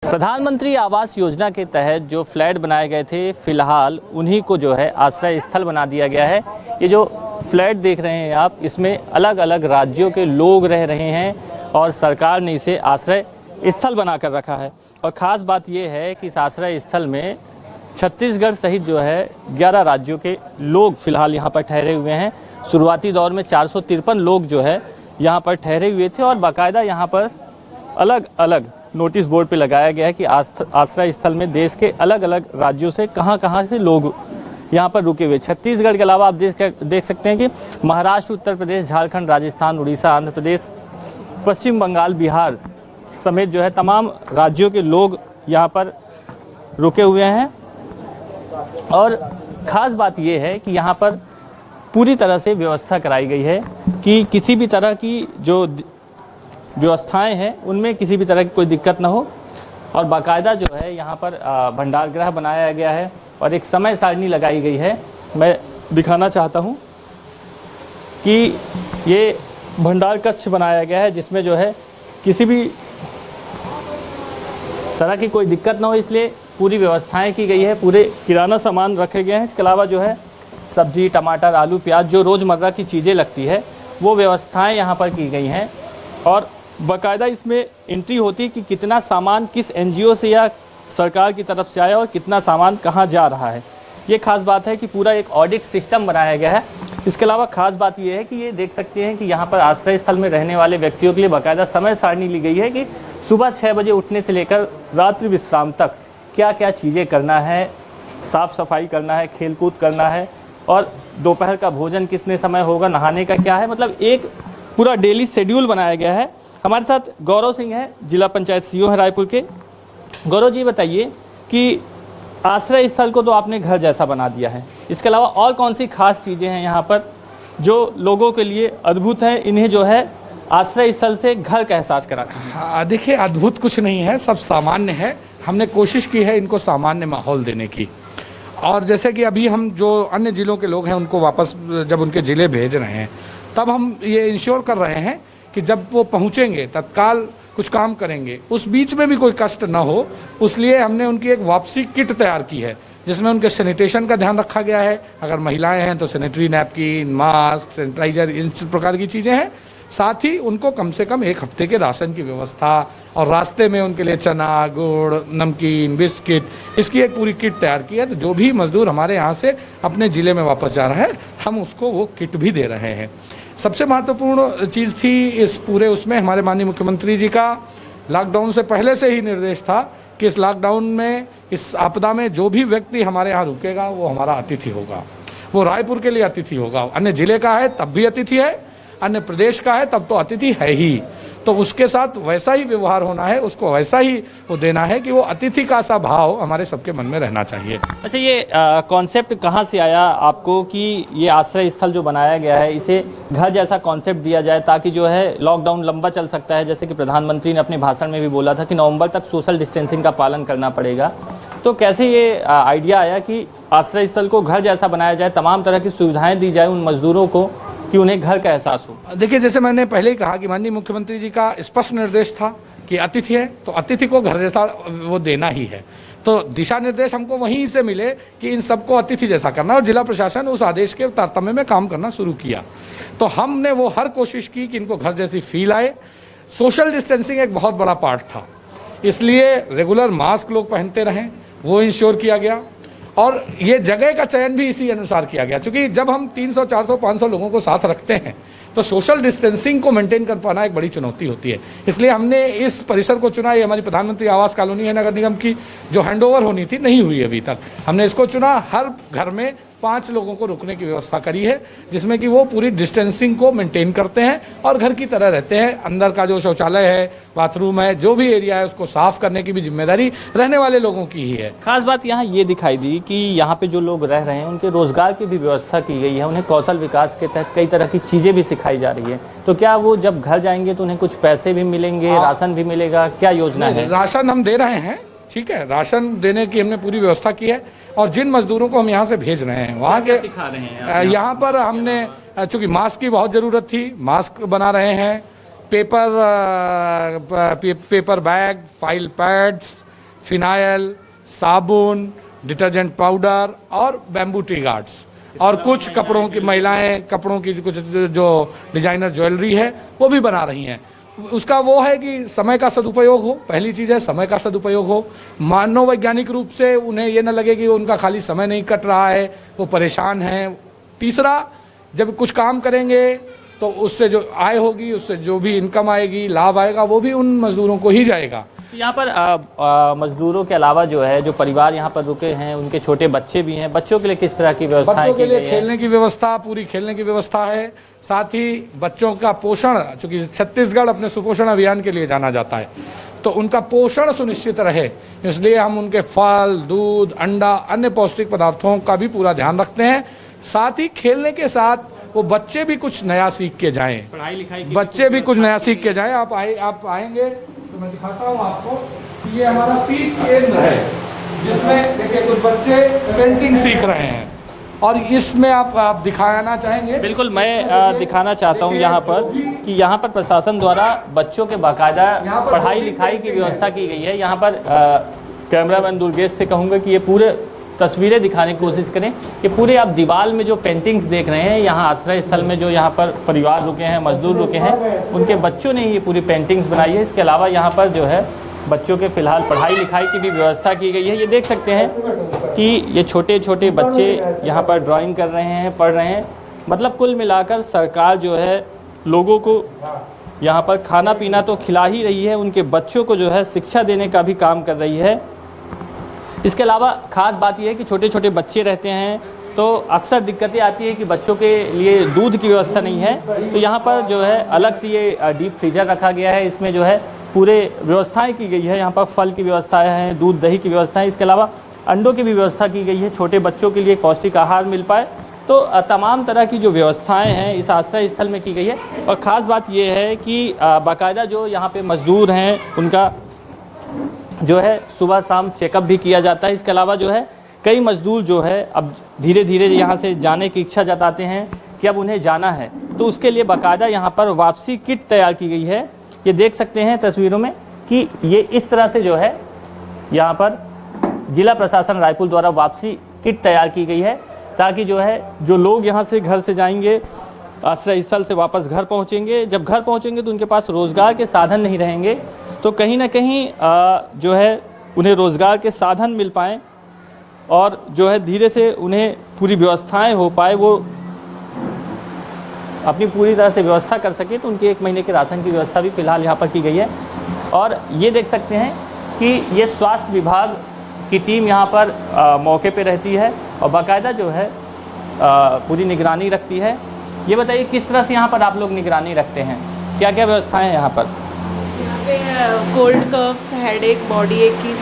प्रधानमंत्री आवास योजना के तहत जो फ्लैट बनाए गए थे, फिलहाल उन्हीं को जो है आश्रय स्थल बना दिया गया है। ये जो फ्लैट देख रहे हैं आप, इसमें अलग अलग राज्यों के लोग रह रहे हैं और सरकार ने इसे आश्रय स्थल बनाकर रखा है। और ख़ास बात ये है कि इस आश्रय स्थल में छत्तीसगढ़ सहित जो है 11 राज्यों के लोग फिलहाल यहाँ पर ठहरे हुए हैं। शुरुआती दौर में 453 लोग जो है यहाँ पर ठहरे हुए थे और बाकायदा यहाँ पर अलग अलग नोटिस बोर्ड पे लगाया गया है कि आश्रय स्थल में देश के अलग अलग राज्यों से कहां से लोग यहाँ पर रुके हुए। छत्तीसगढ़ के अलावा आप देख सकते हैं कि महाराष्ट्र, उत्तर प्रदेश, झारखंड, राजस्थान, उड़ीसा, आंध्र प्रदेश, पश्चिम बंगाल, बिहार समेत जो है तमाम राज्यों के लोग यहाँ पर रुके हुए हैं। और ख़ास बात यह है कि यहाँ पर पूरी तरह से व्यवस्था कराई गई है कि किसी भी तरह की जो व्यवस्थाएं हैं उनमें किसी भी तरह की कोई दिक्कत ना हो। और बाकायदा जो है यहाँ पर भंडार गृह बनाया गया है और एक समय सारणी लगाई गई है। मैं दिखाना चाहता हूँ कि ये भंडार कक्ष बनाया गया है जिसमें जो है किसी भी तरह की कोई दिक्कत ना हो, इसलिए पूरी व्यवस्थाएं की गई है। पूरे किराना सामान रखे गए हैं। इसके अलावा जो है सब्जी, टमाटर, आलू, प्याज, जो रोज़मर्रा की चीज़ें लगती है वो व्यवस्थाएं यहाँ पर की गई हैं। और बाकायदा इसमें एंट्री होती है कि कितना सामान किस एनजीओ से या सरकार की तरफ से आया और कितना सामान कहाँ जा रहा है। ये खास बात है कि पूरा एक ऑडिट सिस्टम बनाया गया है। इसके अलावा खास बात ये है कि ये देख सकते हैं कि यहाँ पर आश्रय स्थल में रहने वाले व्यक्तियों के लिए बाकायदा समय सारणी ली गई है कि सुबह 6 बजे उठने से लेकर रात्रि विश्राम तक क्या क्या चीज़ें करना है, साफ़ सफाई करना है, खेल कूद करना है और दोपहर का भोजन कितने समय होगा, नहाने का क्या है, मतलब एक पूरा डेली शेड्यूल बनाया गया है। हमारे साथ गौरव सिंह है, जिला पंचायत सीईओ है रायपुर के। गौरव जी बताइए कि आश्रय स्थल को तो आपने घर जैसा बना दिया है, इसके अलावा और कौन सी खास चीज़ें हैं यहाँ पर जो लोगों के लिए अद्भुत है, इन्हें जो है आश्रय स्थल से घर का एहसास कराते हैं? हाँ, देखिए अद्भुत कुछ नहीं है, सब सामान्य है। हमने कोशिश की है इनको सामान्य माहौल देने की। और जैसे कि अभी हम जो अन्य ज़िलों के लोग हैं उनको वापस जब उनके ज़िले भेज रहे हैं तब हम ये इंश्योर कर रहे हैं कि जब वो पहुंचेंगे तत्काल कुछ काम करेंगे, उस बीच में भी कोई कष्ट ना हो। उसलिए हमने उनकी एक वापसी किट तैयार की है जिसमें उनके सैनिटेशन का ध्यान रखा गया है। अगर महिलाएं हैं तो सैनिटरी नैपकिन, मास्क, सैनिटाइजर, इन प्रकार की चीज़ें हैं। साथ ही उनको कम से कम 1 हफ्ते के राशन की व्यवस्था और रास्ते में उनके लिए चना, गुड़, नमकीन, बिस्किट, इसकी एक पूरी किट तैयार की है। तो जो भी मजदूर हमारे यहाँ से अपने ज़िले में वापस जा रहा है हम उसको वो किट भी दे रहे हैं। सबसे महत्वपूर्ण चीज़ थी इस पूरे उसमें हमारे माननीय मुख्यमंत्री जी का लॉकडाउन से पहले से ही निर्देश था कि इस लॉकडाउन में, इस आपदा में जो भी व्यक्ति हमारे यहाँ रुकेगा वो हमारा अतिथि होगा। वो रायपुर के लिए अतिथि होगा, अन्य जिले का है तब भी अतिथि है, अन्य प्रदेश का है तब तो अतिथि है ही। तो उसके साथ वैसा ही व्यवहार होना है, उसको वैसा ही वो देना है कि वो अतिथि का सा भाव हमारे सबके मन में रहना चाहिए। अच्छा, ये कॉन्सेप्ट कहाँ से आया आपको कि ये आश्रय स्थल जो बनाया गया है इसे घर जैसा कॉन्सेप्ट दिया जाए ताकि जो है लॉकडाउन लंबा चल सकता है, जैसे कि प्रधानमंत्री ने अपने भाषण में भी बोला था कि नवंबर तक सोशल डिस्टेंसिंग का पालन करना पड़ेगा। तो कैसे ये आइडिया आया कि आश्रय स्थल को घर जैसा बनाया जाए, तमाम तरह की सुविधाएँ दी जाए उन मजदूरों को कि उन्हें घर का एहसास हो? देखिए, जैसे मैंने पहले ही कहा कि माननीय मुख्यमंत्री जी का स्पष्ट निर्देश था कि अतिथि है तो अतिथि को घर जैसा वो देना ही है। तो दिशा निर्देश हमको वहीं से मिले कि इन सबको अतिथि जैसा करना, और जिला प्रशासन उस आदेश के तारतम्य में काम करना शुरू किया। तो हमने वो हर कोशिश की कि इनको घर जैसी फील आए। सोशल डिस्टेंसिंग एक बहुत बड़ा पार्ट था, इसलिए रेगुलर मास्क लोग पहनते रहें, वो इंश्योर किया गया। और ये जगह का चयन भी इसी अनुसार किया गया, क्योंकि जब हम 300, 400, 500 लोगों को साथ रखते हैं तो सोशल डिस्टेंसिंग को मेंटेन कर पाना एक बड़ी चुनौती होती है। इसलिए हमने इस परिसर को चुना। ये हमारी प्रधानमंत्री आवास कॉलोनी है नगर निगम की, जो हैंडओवर होनी थी नहीं हुई अभी तक। हमने इसको चुना, हर घर में 5 लोगों को रुकने की व्यवस्था करी है जिसमें कि वो पूरी डिस्टेंसिंग को मेंटेन करते हैं और घर की तरह रहते हैं। अंदर का जो शौचालय है, बाथरूम है, जो भी एरिया है उसको साफ करने की भी जिम्मेदारी रहने वाले लोगों की ही है। खास बात यहाँ ये दिखाई दी कि यहाँ पे जो लोग रह रहे हैं उनके रोजगार की भी व्यवस्था की गई है। उन्हें कौशल विकास के तहत कई तरह की चीज़ें भी सिखाई जा रही है। तो क्या वो जब घर जाएंगे तो उन्हें कुछ पैसे भी मिलेंगे, राशन भी मिलेगा, क्या योजना है? राशन हम दे रहे हैं, ठीक है, राशन देने की हमने पूरी व्यवस्था की है। और जिन मजदूरों को हम यहाँ से भेज रहे हैं वहाँ के सिखा रहे हैं यहाँ पर हमने, चूँकि मास्क की बहुत ज़रूरत थी, मास्क बना रहे हैं, paper bag, file pads, phenyl, साबुन, डिटर्जेंट पाउडर और बैम्बू टी गार्ड्स, और कुछ कपड़ों की महिलाएं कपड़ों की कुछ जो डिजाइनर ज्वेलरी है वो भी बना रही हैं। उसका वो है कि समय का सदुपयोग हो, पहली चीज़ है समय का सदुपयोग हो, मानववैज्ञानिक रूप से उन्हें ये न लगे कि उनका खाली समय नहीं कट रहा है, वो परेशान हैं। तीसरा, जब कुछ काम करेंगे तो उससे जो आय होगी, उससे जो भी इनकम आएगी, लाभ आएगा, वो भी उन मजदूरों को ही जाएगा। यहाँ पर मजदूरों के अलावा जो है जो परिवार यहाँ पर रुके हैं उनके छोटे बच्चे भी हैं, बच्चों के लिए किस तरह की व्यवस्था? बच्चों के लिए खेलने की व्यवस्था, पूरी खेलने की व्यवस्था है। साथ ही बच्चों का पोषण, चूंकि छत्तीसगढ़ अपने सुपोषण अभियान के लिए जाना जाता है, तो उनका पोषण सुनिश्चित रहे, इसलिए हम उनके फल, दूध, अंडा, अन्य पौष्टिक पदार्थों का भी पूरा ध्यान रखते हैं। साथ ही खेलने के साथ वो बच्चे भी कुछ नया सीख के जाएं, पढ़ाई लिखाई बच्चे भी कुछ नया सीख के जाएं। आप आएंगे तो मैं दिखाता हूँ आपको कि ये हमारा सीख केंद्र है, जिसमें देखिए कुछ बच्चे पेंटिंग सीख रहे हैं, और इसमें आप दिखाना चाहेंगे? बिल्कुल, मैं दिखाना चाहता हूँ यहाँ पर कि यहाँ पर प्रशासन द्वारा बच्चों के बाकायदा पढ़ाई लिखाई की व्यवस्था की गई है। यहाँ पर कैमरामैन दुर्गेश से कहूँगा कि ये पूरे तस्वीरें दिखाने की कोशिश करें। ये पूरे आप दीवार में जो पेंटिंग्स देख रहे हैं, यहाँ आश्रय स्थल में जो यहाँ पर परिवार रुके हैं, मजदूर रुके हैं, उनके बच्चों ने ये पूरी पेंटिंग्स बनाई है। इसके अलावा यहाँ पर जो है बच्चों के फिलहाल पढ़ाई लिखाई की भी व्यवस्था की गई है। ये देख सकते हैं कि ये छोटे छोटे बच्चे यहाँ पर ड्राइंग कर रहे हैं, पढ़ रहे हैं। मतलब कुल मिलाकर सरकार जो है लोगों को यहाँ पर खाना पीना तो खिला ही रही है, उनके बच्चों को जो है शिक्षा देने का भी काम कर रही है। इसके अलावा खास बात यह है कि छोटे छोटे बच्चे रहते हैं तो अक्सर दिक्कतें आती है कि बच्चों के लिए दूध की व्यवस्था नहीं है, तो यहाँ पर जो है अलग से ये डीप फ्रीजर रखा गया है। इसमें जो है पूरे व्यवस्थाएं की गई है। यहाँ पर फल की व्यवस्थाएं हैं, दूध दही की व्यवस्था है। इसके अलावा अंडों की भी व्यवस्था की गई है, छोटे बच्चों के लिए पौष्टिक आहार मिल पाए। तो तमाम तरह की जो व्यवस्थाएं हैं इस आश्रय स्थल में की गई है। और ख़ास बात यह है कि बाकायदा जो यहाँ पे मजदूर हैं उनका जो है सुबह शाम चेकअप भी किया जाता है। इसके अलावा जो है कई मजदूर जो है अब धीरे धीरे यहाँ से जाने की इच्छा जताते हैं कि अब उन्हें जाना है, तो उसके लिए बाकायदा यहाँ पर वापसी किट तैयार की गई है। ये देख सकते हैं तस्वीरों में कि ये इस तरह से जो है यहाँ पर जिला प्रशासन रायपुर द्वारा वापसी किट तैयार की गई है, ताकि जो है जो लोग यहाँ से घर से जाएंगे, आश्रय स्थल से वापस घर पहुँचेंगे, जब घर पहुँचेंगे तो उनके पास रोज़गार के साधन नहीं रहेंगे, तो कहीं ना कहीं जो है उन्हें रोज़गार के साधन मिल पाएँ और जो है धीरे से उन्हें पूरी व्यवस्थाएं हो पाए, वो अपनी पूरी तरह से व्यवस्था कर सके। तो उनके 1 महीने के राशन की व्यवस्था भी फ़िलहाल यहाँ पर की गई है। और ये देख सकते हैं कि ये स्वास्थ्य विभाग की टीम यहाँ पर मौके पे रहती है और बाकायदा जो है पूरी निगरानी रखती है। ये बताइए किस तरह से यहाँ पर आप लोग निगरानी रखते हैं, क्या क्या व्यवस्थाएं हैं यहाँ पर? कोल्ड कफ, हेडेक, बॉडी एक की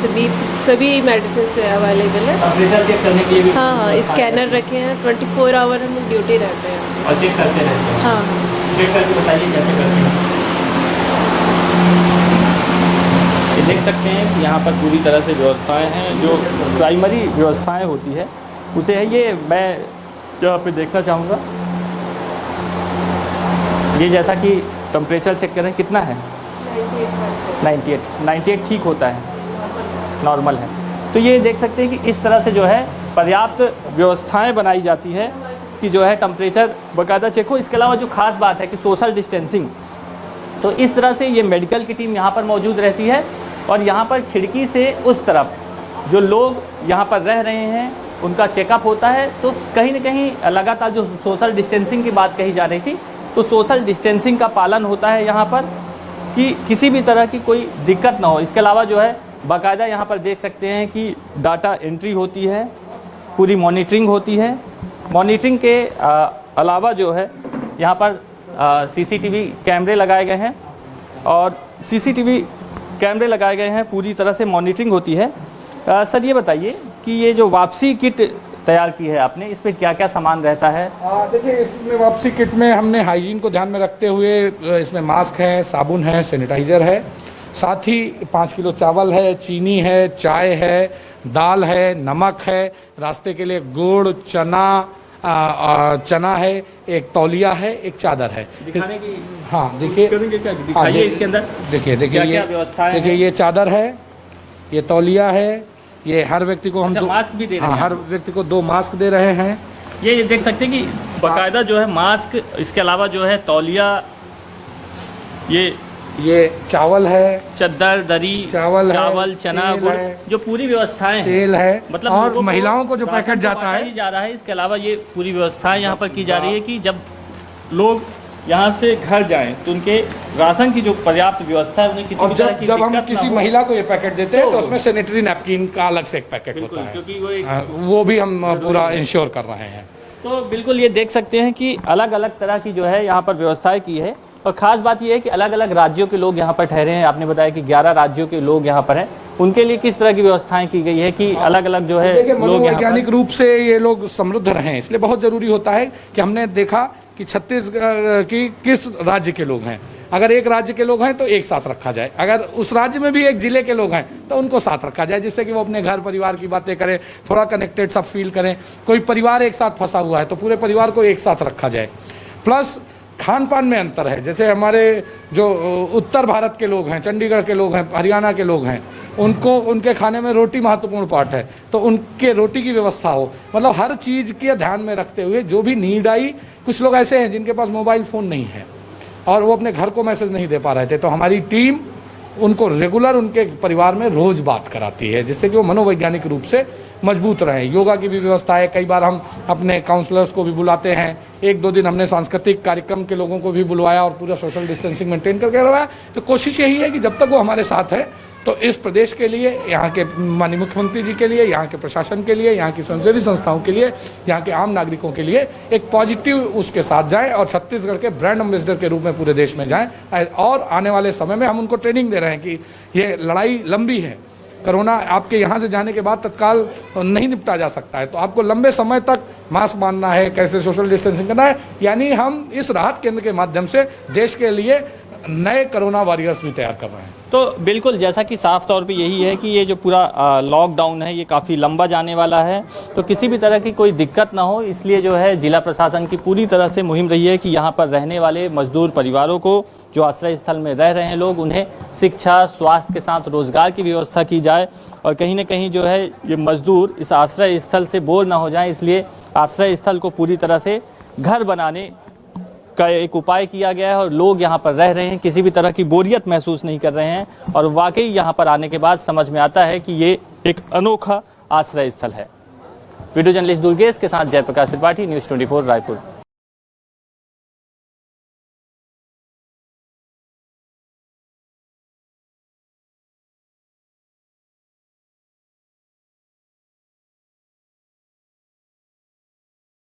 सभी मेडिसिन से अवेलेबल है। टेम्परेचर चेक करने के लिए भी हाँ, स्कैनर रखे हैं, 24 आवर हम ड्यूटी रहते हैं और चेक करते रहते हैं। हाँ, चेक करके बताइए कैसे करते हैं। ये देख सकते हैं कि यहाँ पर पूरी तरह से व्यवस्थाएं हैं, जो प्राइमरी व्यवस्थाएं होती है उसे है। ये मैं यहाँ पे देखना चाहूँगा, ये जैसा कि टेम्परेचर चेक करें कितना है, 98 ठीक होता है, नॉर्मल है। तो ये देख सकते हैं कि इस तरह से जो है पर्याप्त व्यवस्थाएं बनाई जाती है कि जो है टेम्परेचर बाकायदा चेक हो। इसके अलावा जो खास बात है कि सोशल डिस्टेंसिंग, तो इस तरह से ये मेडिकल की टीम यहाँ पर मौजूद रहती है और यहाँ पर खिड़की से उस तरफ जो लोग यहाँ पर रह रहे हैं उनका चेकअप होता है। तो कहीं ना कहीं लगातार जो सोशल डिस्टेंसिंग की बात कही जा रही थी, तो सोशल डिस्टेंसिंग का पालन होता है यहाँ पर कि किसी भी तरह की कोई दिक्कत ना हो। इसके अलावा जो है बाकायदा यहाँ पर देख सकते हैं कि डाटा एंट्री होती है, पूरी मॉनिटरिंग होती है। मॉनिटरिंग के अलावा जो है यहाँ पर सीसीटीवी कैमरे लगाए गए हैं और सीसीटीवी कैमरे लगाए गए हैं, पूरी तरह से मॉनिटरिंग होती है। सर ये बताइए कि ये जो वापसी किट तैयार की है आपने, इसमें क्या क्या सामान रहता है? देखिए, इसमें वापसी किट में हमने हाइजीन को ध्यान में रखते हुए इसमें मास्क है, साबुन है, सैनिटाइज़र है, साथ ही 5 किलो चावल है, चीनी है, चाय है, दाल है, नमक है, रास्ते के लिए गुड़, चना है, एक तौलिया है, एक चादर है। दिखाने की, हाँ देखिए, दिखाइए इसके अंदर। देखिए क्या क्या व्यवस्था है? देखिए ये चादर है, ये तौलिया है, ये हर व्यक्ति को हम अच्छा, मास्क भी दे रहे हाँ, हैं हर व्यक्ति को 2 मास्क दे रहे हैं। ये देख सकते हैं कि बाकायदा जो है मास्क, इसके अलावा जो है तौलिया, ये चावल है, चद्दर, दरी, चावल चना, तेल गुड़, है, जो पूरी व्यवस्थाएं हैं, तेल है, मतलब और लोगों महिलाओं को जो राशन पैकेट तो जाता बांटा है ही जा रहा है। इसके अलावा ये पूरी व्यवस्थाएं यहाँ पर की जा रही है कि जब लोग यहाँ से घर जाएं तो उनके राशन की जो पर्याप्त व्यवस्था है उन्हें किसी और भी तरह की जब हम दिक्कत ना किसी हो। महिला को ये पैकेट देते हैं तो तो उसमें सैनिटरी नैपकिन का अलग से एक पैकेट बिल्कुल, होता है, क्योंकि वो एक हाँ, वो भी हम पूरा इंश्योर कर रहे हैं। तो बिल्कुल ये देख सकते हैं कि अलग अलग तरह की जो है यहाँ पर व्यवस्थाएं की है। और ख़ास बात ये है कि अलग अलग राज्यों के लोग यहाँ पर ठहरे हैं। आपने बताया कि 11 राज्यों के लोग यहाँ पर हैं, उनके लिए किस तरह की व्यवस्थाएं की गई है कि अलग अलग जो है देखिए, लोग यहाँ मनोवैज्ञानिक रूप से ये लोग समृद्ध रहे, इसलिए बहुत जरूरी होता है कि हमने देखा कि छत्तीसगढ़ की किस राज्य के लोग हैं। अगर एक राज्य के लोग हैं तो एक साथ रखा जाए, अगर उस राज्य में भी एक जिले के लोग हैं तो उनको साथ रखा जाए, जिससे कि वो अपने घर परिवार की बातें करें, थोड़ा कनेक्टेड सब फील करें। कोई परिवार एक साथ फंसा हुआ है तो पूरे परिवार को एक साथ रखा जाए। प्लस खान पान में अंतर है, जैसे हमारे जो उत्तर भारत के लोग हैं, चंडीगढ़ के लोग हैं, हरियाणा के लोग हैं, उनको उनके खाने में रोटी महत्वपूर्ण पार्ट है, तो उनके रोटी की व्यवस्था हो, मतलब हर चीज़ के ध्यान में रखते हुए जो भी नीड आई। कुछ लोग ऐसे हैं जिनके पास मोबाइल फ़ोन नहीं है और वो अपने घर को मैसेज नहीं दे पा रहे थे, तो हमारी टीम उनको रेगुलर उनके परिवार में रोज़ बात कराती है, जिससे कि वो मनोवैज्ञानिक रूप से मजबूत रहे। योगा की भी व्यवस्था है, कई बार हम अपने काउंसलर्स को भी बुलाते हैं। 1-2 दिन हमने सांस्कृतिक कार्यक्रम के लोगों को भी बुलवाया और पूरा सोशल डिस्टेंसिंग मेंटेन करके रहा। तो कोशिश यही है कि जब तक वो हमारे साथ है तो इस प्रदेश के लिए, यहाँ के माननीय मुख्यमंत्री जी के लिए, यहाँ के प्रशासन के लिए, यहाँ की स्वयंसेवी संस्थाओं के लिए, यहाँ के आम नागरिकों के लिए एक पॉजिटिव उसके साथ जाएं और छत्तीसगढ़ के ब्रांड एम्बेसडर के रूप में पूरे देश में जाएं। और आने वाले समय में हम उनको ट्रेनिंग दे रहे हैं कि ये लड़ाई लंबी है, कोरोना आपके यहाँ से जाने के बाद तत्काल नहीं निपटा जा सकता है, तो आपको लंबे समय तक मास्क बांधना है, कैसे सोशल डिस्टेंसिंग करना है। यानी हम इस राहत केंद्र के माध्यम से देश के लिए नए कोरोना वॉरियर्स भी तैयार कर रहे हैं। तो बिल्कुल जैसा कि साफ तौर पे यही है कि ये जो पूरा लॉकडाउन है ये काफ़ी लंबा जाने वाला है, तो किसी भी तरह की कोई दिक्कत ना हो, इसलिए जो है जिला प्रशासन की पूरी तरह से मुहिम रही है कि यहाँ पर रहने वाले मजदूर परिवारों को, जो आश्रय स्थल में रह रहे हैं लोग, उन्हें शिक्षा, स्वास्थ्य के साथ रोजगार की व्यवस्था की जाए और कहीं ना कहीं जो है ये मजदूर इस आश्रय स्थल से बोर ना हो जाए, इसलिए आश्रय स्थल को पूरी तरह से घर बनाने का एक उपाय किया गया है और लोग यहाँ पर रह रहे हैं, किसी भी तरह की बोरियत महसूस नहीं कर रहे हैं और वाकई यहाँ पर आने के बाद समझ में आता है कि ये एक अनोखा आश्रय स्थल है। वीडियो जर्नलिस्ट दुर्गेश के साथ जयप्रकाश त्रिपाठी, न्यूज़ 24 रायपुर।